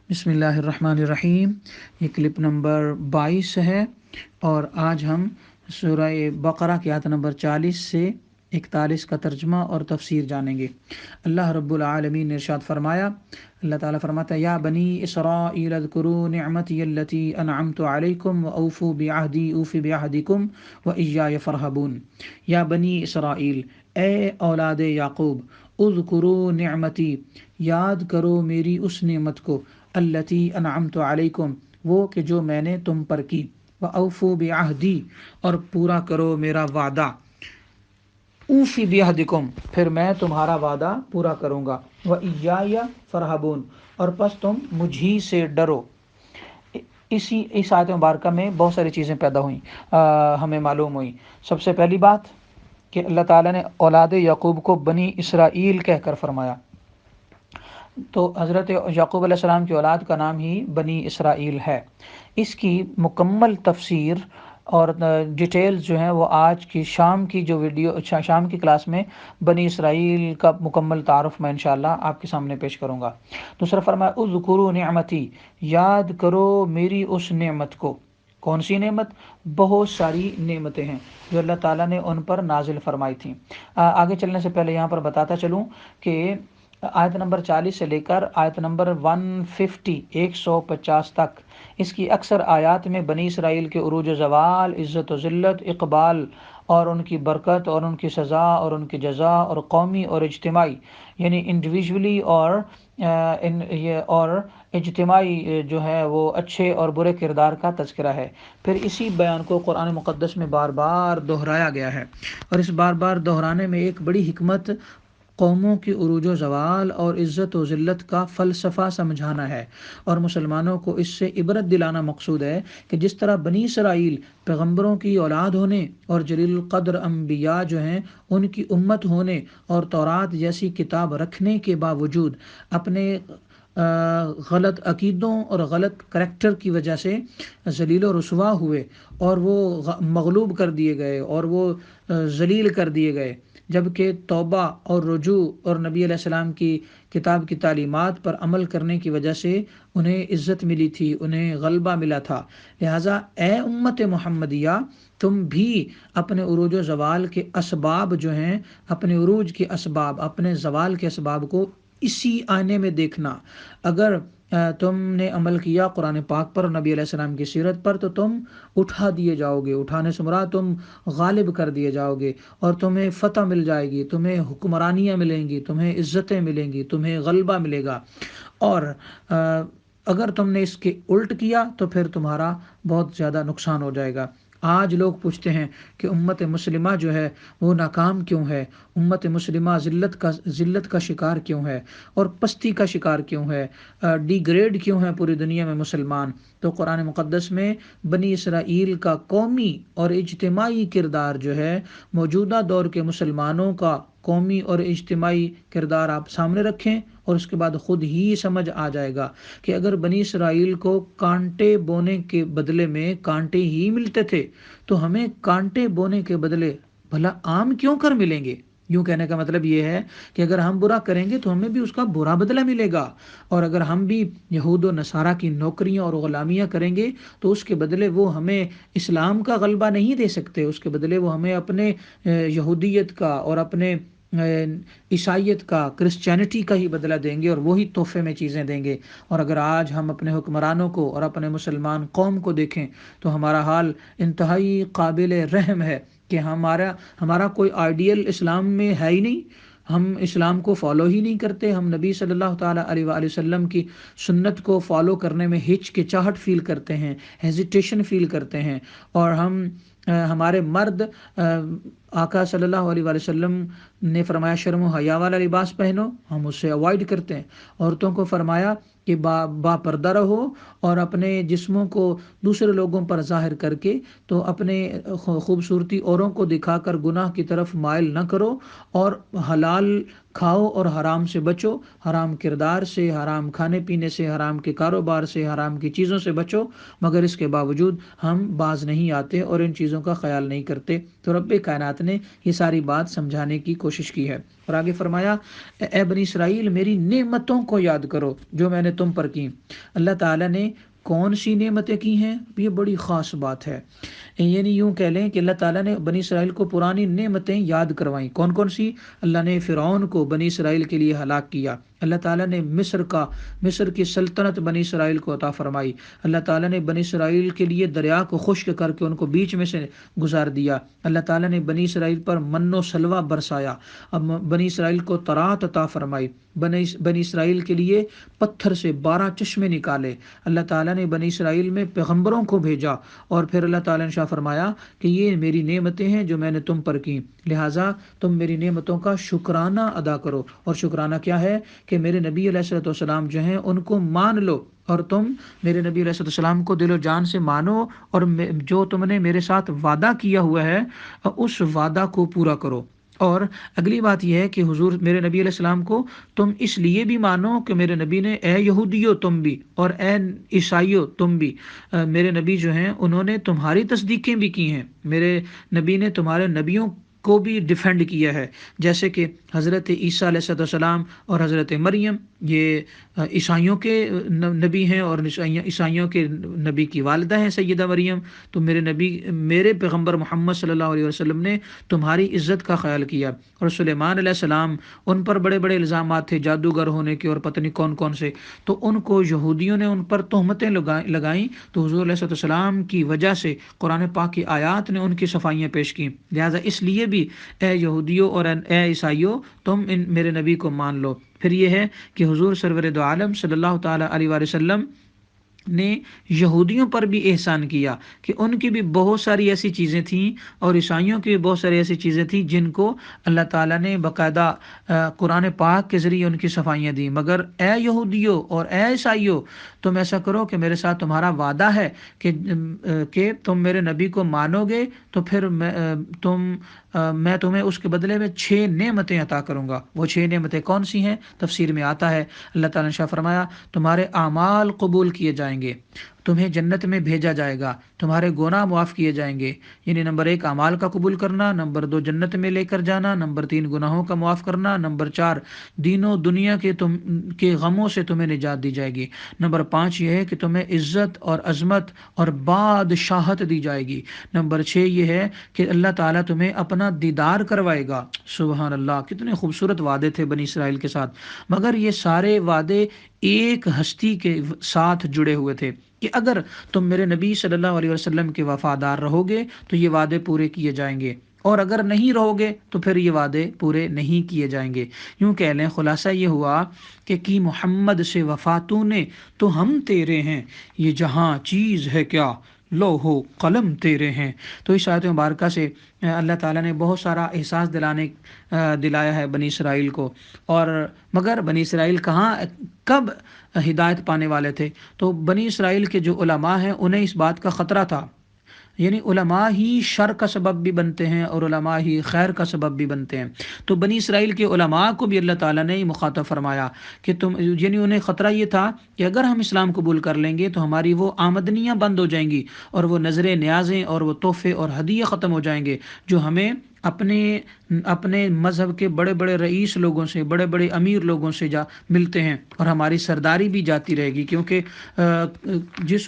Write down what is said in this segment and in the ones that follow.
بسم اللہ الرحمن الرحیم۔ یہ کلپ نمبر 22 ہے اور آج ہم سورہ بقرہ کی آیت نمبر 40 سے 41 کا ترجمہ اور تفسیر جانیں گے۔ اللہ رب العالمین نے ارشاد فرمایا، اللہ تعالیٰ فرماتا ہے، یا بنی اسرائیل اذکروا نعمتی التی انعمت علیکم واوفوا بعہدی اوف بعہدکم وایای فارہبون۔ یا بنی اسرائیل، اے اولاد یعقوب، اذکروا نعمتی، یاد کرو میری اس نعمت کو، التی انعمت علیکم، وہ کہ جو میں نے تم پر کی، واوفوا بعہدی، اور پورا کرو میرا وعدہ، اوفی بعہدکم، پھر میں تمہارا وعدہ پورا کروں گا، وایای فارہبون، اور پس تم مجھی سے ڈرو۔ اس آیت مبارکہ میں بہت ساری چیزیں پیدا ہوئیں، ہمیں معلوم ہوئی۔ سب سے پہلی بات کہ اللہ تعالیٰ نے اولاد یعقوب کو بنی اسرائیل کہہ کر فرمایا، تو حضرت یعقوب علیہ السلام کی اولاد کا نام ہی بنی اسرائیل ہے۔ اس کی مکمل تفسیر اور ڈیٹیلز جو ہیں وہ آج کی شام کی جو ویڈیو شام کی کلاس میں بنی اسرائیل کا مکمل تعارف میں انشاءاللہ آپ کے سامنے پیش کروں گا۔ دوسرا فرمایا، اذکروا نعمتی، یاد کرو میری اس نعمت کو۔ کون سی نعمت؟ بہت ساری نعمتیں ہیں جو اللہ تعالیٰ نے ان پر نازل فرمائی تھیں۔ آگے چلنے سے پہلے یہاں پر بتاتا چلوں کہ آیت نمبر 40 سے لے کر آیت نمبر 150 تک اس کی اکثر آیات میں بنی اسرائیل کے عروج و زوال، عزت و ذلت، اقبال اور ان کی برکت اور ان کی سزا اور ان کی جزا، اور قومی اور اجتماعی، یعنی انڈیویجولی اور اجتماعی جو ہے وہ اچھے اور برے کردار کا تذکرہ ہے۔ پھر اسی بیان کو قرآن مقدس میں بار بار دہرایا گیا ہے، اور اس بار بار دہرانے میں ایک بڑی حکمت قوموں کی عروج و زوال اور عزت و ذلت کا فلسفہ سمجھانا ہے، اور مسلمانوں کو اس سے عبرت دلانا مقصود ہے کہ جس طرح بنی اسرائیل پیغمبروں کی اولاد ہونے اور جلیل القدر انبیاء جو ہیں ان کی امت ہونے اور تورات جیسی کتاب رکھنے کے باوجود اپنے غلط عقیدوں اور غلط کریکٹر کی وجہ سے ذلیل و رسوا ہوئے اور وہ مغلوب کر دیے گئے اور وہ ذلیل کر دیے گئے، جبکہ توبہ اور رجوع اور نبی علیہ السلام کی کتاب کی تعلیمات پر عمل کرنے کی وجہ سے انہیں عزت ملی تھی، انہیں غلبہ ملا تھا۔ لہٰذا اے امت محمدیہ، تم بھی اپنے عروج و زوال کے اسباب جو ہیں، اپنے عروج کے اسباب، اپنے زوال کے اسباب کو اسی آئینے میں دیکھنا۔ اگر تم نے عمل کیا قرآن پاک پر اور نبی علیہ السلام کی سیرت پر تو تم اٹھا دیے جاؤ گے، اٹھانے سے مراد تم غالب کر دیے جاؤ گے، اور تمہیں فتح مل جائے گی، تمہیں حکمرانیاں ملیں گی، تمہیں عزتیں ملیں گی، تمہیں غلبہ ملے گا۔ اور اگر تم نے اس کے الٹ کیا تو پھر تمہارا بہت زیادہ نقصان ہو جائے گا۔ آج لوگ پوچھتے ہیں کہ امت مسلمہ جو ہے وہ ناکام کیوں ہے، امت مسلمہ ذلت کا شکار کیوں ہے اور پستی کا شکار کیوں ہے، ڈی گریڈ کیوں ہے پوری دنیا میں مسلمان؟ تو قرآن مقدس میں بنی اسرائیل کا قومی اور اجتماعی کردار جو ہے، موجودہ دور کے مسلمانوں کا قومی اور اجتماعی کردار آپ سامنے رکھیں اور اس کے بعد خود ہی سمجھ آ جائے گا کہ اگر بنی اسرائیل کو کانٹے بونے کے بدلے میں کانٹے ہی ملتے تھے تو ہمیں کانٹے بونے کے بدلے بھلا آم کیوں کر ملیں گے؟ یوں کہنے کا مطلب یہ ہے کہ اگر ہم برا کریں گے تو ہمیں بھی اس کا برا بدلہ ملے گا، اور اگر ہم بھی یہود و نصارہ کی نوکریاں اور غلامیاں کریں گے تو اس کے بدلے وہ ہمیں اسلام کا غلبہ نہیں دے سکتے، اس کے بدلے وہ ہمیں اپنے یہودیت کا اور اپنے عیسائیت کا، کرسچینٹی کا ہی بدلہ دیں گے، اور وہی تحفے میں چیزیں دیں گے۔ اور اگر آج ہم اپنے حکمرانوں کو اور اپنے مسلمان قوم کو دیکھیں تو ہمارا حال انتہائی قابل رحم ہے کہ ہمارا کوئی آئیڈیل اسلام میں ہے ہی نہیں، ہم اسلام کو فالو ہی نہیں کرتے، ہم نبی صلی اللہ تعالیٰ علیہ وآلہ وسلم کی سنت کو فالو کرنے میں ہچکچاہٹ فیل کرتے ہیں، ہیزیٹیشن فیل کرتے ہیں، اور ہمارے مرد، آقا صلی اللہ علیہ وآلہ وسلم نے فرمایا شرم و حیا والا لباس پہنو، ہم اسے اوائڈ کرتے ہیں۔ عورتوں کو فرمایا کہ با پردہ رہو اور اپنے جسموں کو دوسرے لوگوں پر ظاہر کر کے تو اپنے خوبصورتی اوروں کو دکھا کر گناہ کی طرف مائل نہ کرو، اور حلال کھاؤ اور حرام سے بچو، حرام کردار سے، حرام کھانے پینے سے، حرام کے کاروبار سے، حرام کی چیزوں سے بچو۔ مگر اس کے باوجود ہم باز نہیں آتے اور ان چیزوں کا خیال نہیں کرتے۔ تو رب کائنات آیات نے یہ ساری بات سمجھانے کی کوشش کی ہے۔ اور آگے فرمایا اے بنی اسرائیل میری نعمتوں کو یاد کرو جو میں نے تم پر کی۔ اللہ تعالیٰ نے کون سی نعمتیں کی ہیں؟ یہ بڑی خاص بات ہے، یعنی یوں کہہ لیں کہ اللہ تعالیٰ نے بنی اسرائیل کو پرانی نعمتیں یاد کروائیں۔ کون کون سی؟ اللہ نے فرعون کو بنی اسرائیل کے لیے ہلاک کیا، اللہ تعالیٰ نے مصر کی سلطنت بنی اسرائیل کو عطا فرمائی، اللہ تعالیٰ نے بنی اسرائیل کے لیے دریا کو خشک کر کے ان کو بیچ میں سے گزار دیا، اللہ تعالیٰ نے بنی اسرائیل پر من و سلوہ برسایا، اب بنی اسرائیل کو طرات عطا فرمائی، بنی اسرائیل کے لیے پتھر سے 12 چشمے نکالے، اللہ تعالیٰ نے بنی اسرائیل میں پیغمبروں کو بھیجا، اور پھر اللہ تعالیٰ نے فرمایا کہ یہ میری نعمتیں ہیں جو میں نے تم پر کی، لہٰذا تم میری نعمتوں کا شکرانہ ادا کرو۔ اور شکرانہ کیا ہے؟ کہ میرے نبی علیہ الصلوۃ والسلام جو ہیں ان کو مان لو، اور تم میرے نبی علیہ الصلوۃ والسلام کو دل و جان سے مانو، اور جو تم نے میرے ساتھ وعدہ کیا ہوا ہے اس وعدہ کو پورا کرو۔ اور اگلی بات یہ ہے کہ حضور میرے نبی علیہ السلام کو تم اس لیے بھی مانو کہ میرے نبی نے اے یہودیو تم بھی اور اے عیسائیو تم بھی، میرے نبی جو ہیں انہوں نے تمہاری تصدیقیں بھی کی ہیں، میرے نبی نے تمہارے نبیوں کو بھی ڈیفینڈ کیا ہے، جیسے کہ حضرت عیسیٰ علیہ السلام اور حضرت مریم یہ عیسائیوں کے نبی ہیں، اور عیسائیوں کے نبی کی والدہ ہیں سیدہ مریم، تو میرے پیغمبر محمد صلی اللہ علیہ وسلم نے تمہاری عزت کا خیال کیا۔ اور سلیمان علیہ السلام ان پر بڑے بڑے الزامات تھے جادوگر ہونے کے اور پتہ نہیں کون کون سے، تو ان کو یہودیوں نے ان پر تہمتیں لگائیں، تو حضور علیہ السلام کی وجہ سے قرآن پاک کی آیات نے ان کی صفائیاں پیش کی، لہٰذا اس لیے بھی اے یہودیوں اور اے عیسائیوں تم میرے نبی کو مان لو۔ پھر یہ ہے کہ حضور سرور دو عالم صلی اللہ تعالیٰ علیہ وآلہ وسلم نے یہودیوں پر بھی احسان کیا کہ ان کی بھی بہت ساری ایسی چیزیں تھیں، اور عیسائیوں کی بھی بہت ساری ایسی چیزیں تھیں جن کو اللہ تعالیٰ نے باقاعدہ قرآن پاک کے ذریعے ان کی صفائیاں دیں، مگر اے یہودیوں اور اے عیسائیوں تم ایسا کرو کہ میرے ساتھ تمہارا وعدہ ہے کہ تم میرے نبی کو مانو گے تو پھر میں تمہیں اس کے بدلے میں 6 نعمتیں عطا کروں گا۔ وہ 6 نعمتیں کون سی ہیں؟ تفسیر میں آتا ہے، اللہ تعالیٰ نے فرمایا تمہارے اعمال قبول کیے جائیں گے، تمہیں جنت میں بھیجا جائے گا، تمہارے گناہ معاف کیے جائیں گے، یعنی نمبر 1 اعمال کا قبول کرنا، نمبر 2 جنت میں لے کر جانا، نمبر 3 گناہوں کا معاف کرنا، نمبر 4 دین و دنیا کے غموں سے تمہیں نجات دی جائے گی، نمبر 5 یہ ہے کہ تمہیں عزت اور عظمت اور بادشاہت دی جائے گی، نمبر 6 یہ ہے کہ اللہ تعالیٰ تمہیں اپنا دیدار کروائے گا۔ سبحان اللہ، کتنے خوبصورت وعدے تھے بنی اسرائیل کے ساتھ، مگر یہ سارے وعدے ایک ہستی کے ساتھ جڑے ہوئے تھے کہ اگر تم میرے نبی صلی اللہ علیہ وسلم کے وفادار رہو گے تو یہ وعدے پورے کیے جائیں گے، اور اگر نہیں رہو گے تو پھر یہ وعدے پورے نہیں کیے جائیں گے۔ یوں کہہ لیں خلاصہ یہ ہوا کہ کی محمد سے وفا تو نے تو ہم تیرے ہیں، یہ جہاں چیز ہے کیا لوح و قلم تیرے ہیں۔ تو اس آیت مبارکہ سے اللہ تعالیٰ نے بہت سارا احساس دلایا ہے بنی اسرائیل کو، اور مگر بنی اسرائیل کب ہدایت پانے والے تھے؟ تو بنی اسرائیل کے جو علماء ہیں انہیں اس بات کا خطرہ تھا، یعنی علماء ہی شر کا سبب بھی بنتے ہیں اور علماء ہی خیر کا سبب بھی بنتے ہیں، تو بنی اسرائیل کے علماء کو بھی اللہ تعالیٰ نے مخاطب فرمایا کہ یعنی انہیں خطرہ یہ تھا کہ اگر ہم اسلام قبول کر لیں گے تو ہماری وہ آمدنیاں بند ہو جائیں گی، اور وہ نظریں نیازیں اور وہ تحفے اور ہدیے ختم ہو جائیں گے جو ہمیں اپنے مذہب کے بڑے بڑے رئیس لوگوں سے، بڑے بڑے امیر لوگوں سے ملتے ہیں، اور ہماری سرداری بھی جاتی رہے گی، کیونکہ جس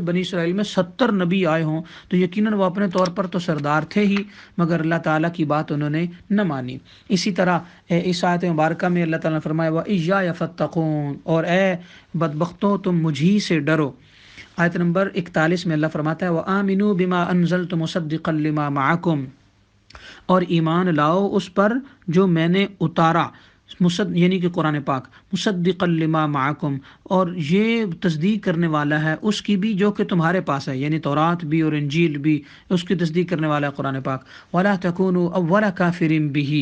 بنی اسرائیل میں 70 نبی آئے ہوں تو یقیناً وہ اپنے طور پر تو سردار تھے ہی، مگر اللہ تعالیٰ کی بات انہوں نے نہ مانی۔ اسی طرح اس آیت مبارکہ میں اللہ تعالیٰ نے فرمایا وَإِيَّايَ فَاتَّقُونَ، اور اے بدبختوں تم مجھی سے ڈرو۔ آیت نمبر 41 میں اللہ فرماتا ہے وَآمِنُوا بِمَا أَنزَلْتُ مُصَدِّقًا لِمَا مَعَكُمْ، اور ایمان لاؤ اس پر جو میں نے اتارا، یعنی کہ قرآن پاک، مصدقا لما معکم، اور یہ تصدیق کرنے والا ہے اس کی بھی جو کہ تمہارے پاس ہے، یعنی تورات بھی اور انجیل بھی، اس کی تصدیق کرنے والا ہے قرآن پاک۔ ولا تکونوا اول کافر بہ،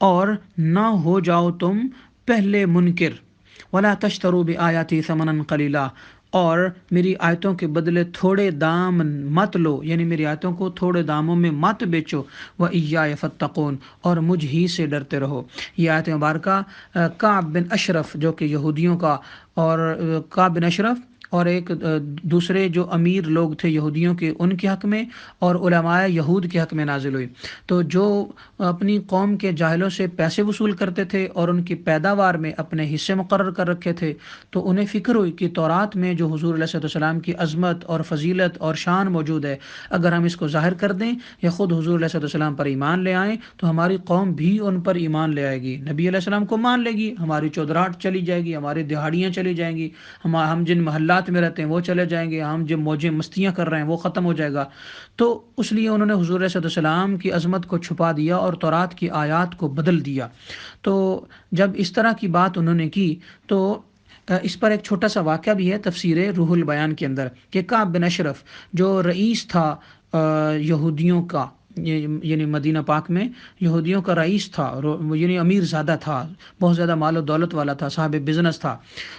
اور نہ ہو جاؤ تم پہلے منکر، ولا تشتروا بآیاتی ثمنا قلیلا، اور میری آیتوں کے بدلے تھوڑے دام مت لو، یعنی میری آیتوں کو تھوڑے داموں میں مت بیچو، وَإِيَّايَ فَاتَّقُونَ، اور مجھ ہی سے ڈرتے رہو۔ یہ آیت مبارکہ کعب بن اشرف جو کہ یہودیوں کا، اور کعب بن اشرف اور ایک دوسرے جو امیر لوگ تھے یہودیوں کے ان کے حق میں، اور علماء یہود کے حق میں نازل ہوئی۔ تو جو اپنی قوم کے جاہلوں سے پیسے وصول کرتے تھے اور ان کی پیداوار میں اپنے حصے مقرر کر رکھے تھے، تو انہیں فکر ہوئی کہ تورات میں جو حضور علیہ السلام کی عظمت اور فضیلت اور شان موجود ہے، اگر ہم اس کو ظاہر کر دیں یا خود حضور علیہ السلام پر ایمان لے آئیں تو ہماری قوم بھی ان پر ایمان لے آئے گی، نبی علیہ السلام کو مان لے گی، ہماری چودراہٹ چلی جائے گی، ہماری دہاڑیاں چلی جائیں گی، ہم جن محلات میں رہتے ہیں وہ چلے جائیں گے، ہم جن موجیں مستیاں کر رہے ہیں وہ ختم ہو جائے گا۔ تو اس لیے انہوں نے حضور علیہ السلام کی عظمت کو چھپا دیا اور تورات کی آیات کو بدل دیا۔ تو جب اس طرح کی بات انہوں نے کی تو اس پر ایک چھوٹا سا واقعہ بھی ہے تفسیر روح البیان کے اندر، کہ کعب بن اشرف جو رئیس تھا یہودیوں کا، یعنی مدینہ پاک میں یہودیوں کا رئیس تھا، یعنی امیر زادہ تھا، بہت زیادہ مال و دولت والا تھا، صاحب بزنس تھا۔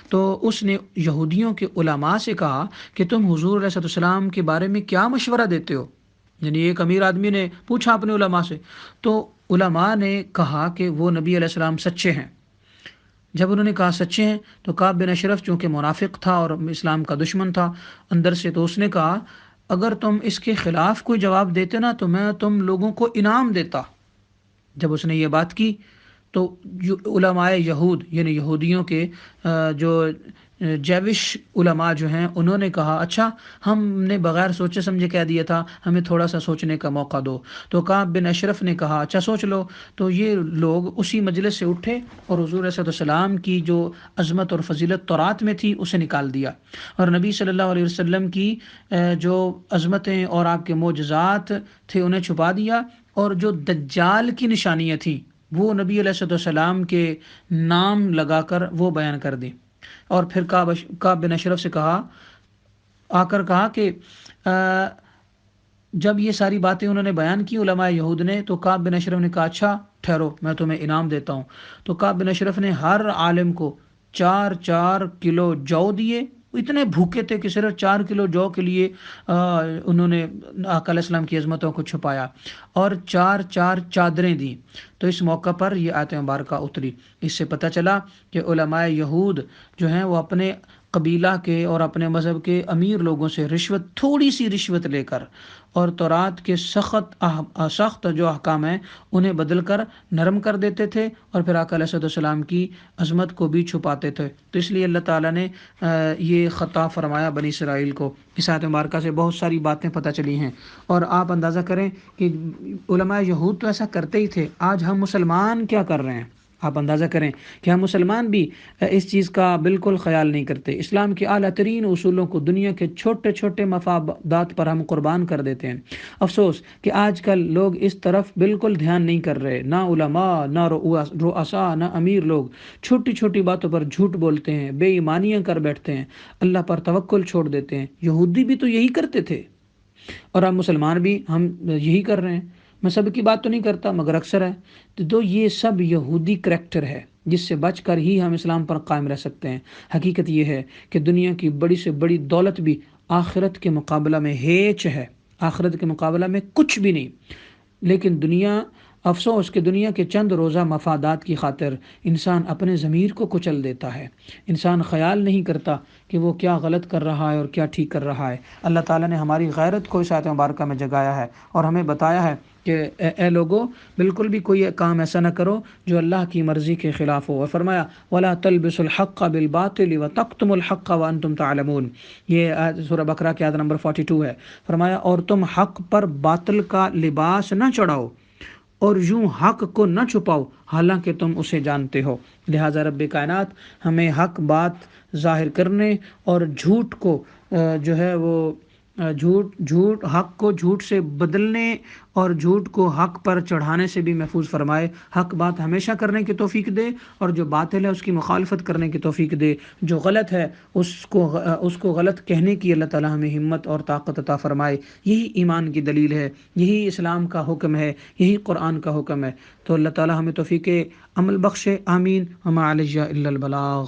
تو اس نے یہودیوں کے علماء سے کہا کہ تم حضور علیہ السلام کے بارے میں کیا مشورہ دیتے ہو؟ یعنی ایک امیر آدمی نے پوچھا اپنے علماء سے، تو علماء نے کہا کہ وہ نبی علیہ السلام سچے ہیں۔ جب انہوں نے کہا سچے ہیں تو کعب بن اشرف چونکہ منافق تھا اور اسلام کا دشمن تھا اندر سے، تو اس نے کہا اگر تم اس کے خلاف کوئی جواب دیتے نا تو میں تم لوگوں کو انعام دیتا۔ جب اس نے یہ بات کی تو علماء یہود یعنی یہودیوں کے جو جیوش علماء جو ہیں انہوں نے کہا اچھا، ہم نے بغیر سوچے سمجھے کہہ دیا تھا، ہمیں تھوڑا سا سوچنے کا موقع دو۔ تو کعب بن اشرف نے کہا اچھا سوچ لو۔ تو یہ لوگ اسی مجلس سے اٹھے اور حضور علیہ السلام کی جو عظمت اور فضیلت تورات میں تھی اسے نکال دیا، اور نبی صلی اللہ علیہ وسلم کی جو عظمتیں اور آپ کے معجزات تھے انہیں چھپا دیا، اور جو دجال کی نشانیاں تھیں وہ نبی علیہ السلام کے نام لگا کر وہ بیان کر دیں۔ اور پھر کعب بن اشرف سے آ کر کہا کہ جب یہ ساری باتیں انہوں نے بیان کی علماء یہود نے، تو کعب بن اشرف نے کہا اچھا ٹھہرو میں تمہیں انعام دیتا ہوں۔ تو کعب بن اشرف نے ہر عالم کو 4 کلو جو دیے، اتنے بھوکے تھے کہ صرف 4 کلو جو کے لیے انہوں نے آقا علیہ السلام کی عظمتوں کو چھپایا، اور 4 چادریں دیں۔ تو اس موقع پر یہ آیت مبارکہ اتری۔ اس سے پتہ چلا کہ علماء یہود جو ہیں وہ اپنے قبیلہ کے اور اپنے مذہب کے امیر لوگوں سے رشوت، تھوڑی سی رشوت لے کر، اور تورات کے سخت جو احکام ہیں انہیں بدل کر نرم کر دیتے تھے، اور پھر آقا علیہ السلام کی عظمت کو بھی چھپاتے تھے۔ تو اس لیے اللہ تعالیٰ نے یہ خطا فرمایا بنی اسرائیل کو۔ اس آیت مبارکہ سے بہت ساری باتیں پتہ چلی ہیں، اور آپ اندازہ کریں کہ علماء یہود تو ایسا کرتے ہی تھے، آج ہم مسلمان کیا کر رہے ہیں؟ آپ اندازہ کریں کہ ہم مسلمان بھی اس چیز کا بالکل خیال نہیں کرتے۔ اسلام کے اعلیٰ ترین اصولوں کو دنیا کے چھوٹے چھوٹے مفادات پر ہم قربان کر دیتے ہیں۔ افسوس کہ آج کل لوگ اس طرف بالکل دھیان نہیں کر رہے، نہ علماء، نہ رؤساء، نہ امیر لوگ چھوٹی چھوٹی باتوں پر جھوٹ بولتے ہیں، بے ایمانیاں کر بیٹھتے ہیں، اللہ پر توکل چھوڑ دیتے ہیں۔ یہودی بھی تو یہی کرتے تھے، اور اب مسلمان بھی ہم یہی کر رہے ہیں۔ میں سب کی بات تو نہیں کرتا مگر اکثر ہے، تو یہ سب یہودی کریکٹر ہے جس سے بچ کر ہی ہم اسلام پر قائم رہ سکتے ہیں۔ حقیقت یہ ہے کہ دنیا کی بڑی سے بڑی دولت بھی آخرت کے مقابلہ میں ہیچ ہے، آخرت کے مقابلہ میں کچھ بھی نہیں۔ لیکن افسوس کہ دنیا کے چند روزہ مفادات کی خاطر انسان اپنے ضمیر کو کچل دیتا ہے، انسان خیال نہیں کرتا کہ وہ کیا غلط کر رہا ہے اور کیا ٹھیک کر رہا ہے۔ اللہ تعالیٰ نے ہماری غیرت کو اس آیت مبارکہ میں جگایا ہے اور ہمیں بتایا ہے کہ اے لوگو بالکل بھی کوئی کام ایسا نہ کرو جو اللہ کی مرضی کے خلاف ہو، اور فرمایا وَلَا تَلْبِسُوا الْحَقَّ بِالْبَاطِلِ وَتَكْتُمُوا الْحَقَّ وَأَنْتُمْ تَعْلَمُونَ۔ یہ سورہ بقرہ کی آیت نمبر 42 ہے۔ فرمایا اور تم حق پر باطل کا لباس نہ چڑھاؤ اور یوں حق کو نہ چھپاؤ حالانکہ تم اسے جانتے ہو۔ لہٰذا رب کائنات ہمیں حق بات ظاہر کرنے اور جھوٹ کو جو ہے وہ حق کو جھوٹ سے بدلنے اور جھوٹ کو حق پر چڑھانے سے بھی محفوظ فرمائے۔ حق بات ہمیشہ کرنے کی توفیق دے، اور جو باطل ہے اس کی مخالفت کرنے کی توفیق دے، جو غلط ہے اس کو غلط کہنے کی اللہ تعالی ہمیں ہمت اور طاقت عطا فرمائے۔ یہی ایمان کی دلیل ہے، یہی اسلام کا حکم ہے، یہی قرآن کا حکم ہے۔ تو اللہ تعالی ہمیں توفیق عمل بخشے، آمین۔ وما علیہ الا البلاغ۔